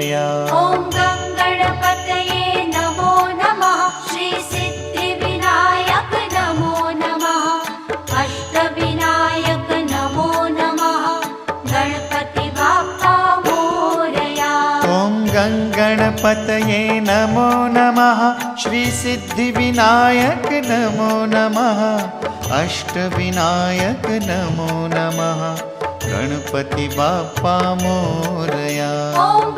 मोरया। ॐ गं गणपतये नमो नमः। श्री सिद्धिविनायक नमो नमः। अष्टविनायक नमो नमः। गणपति बाप्पा मोरया। ॐ गं गणपतये नमो नमः। श्री सिद्धिविनायक नमो नमः। अष्टविनायक नमो नमः। गणपति बाप्पा मोरया। ॐ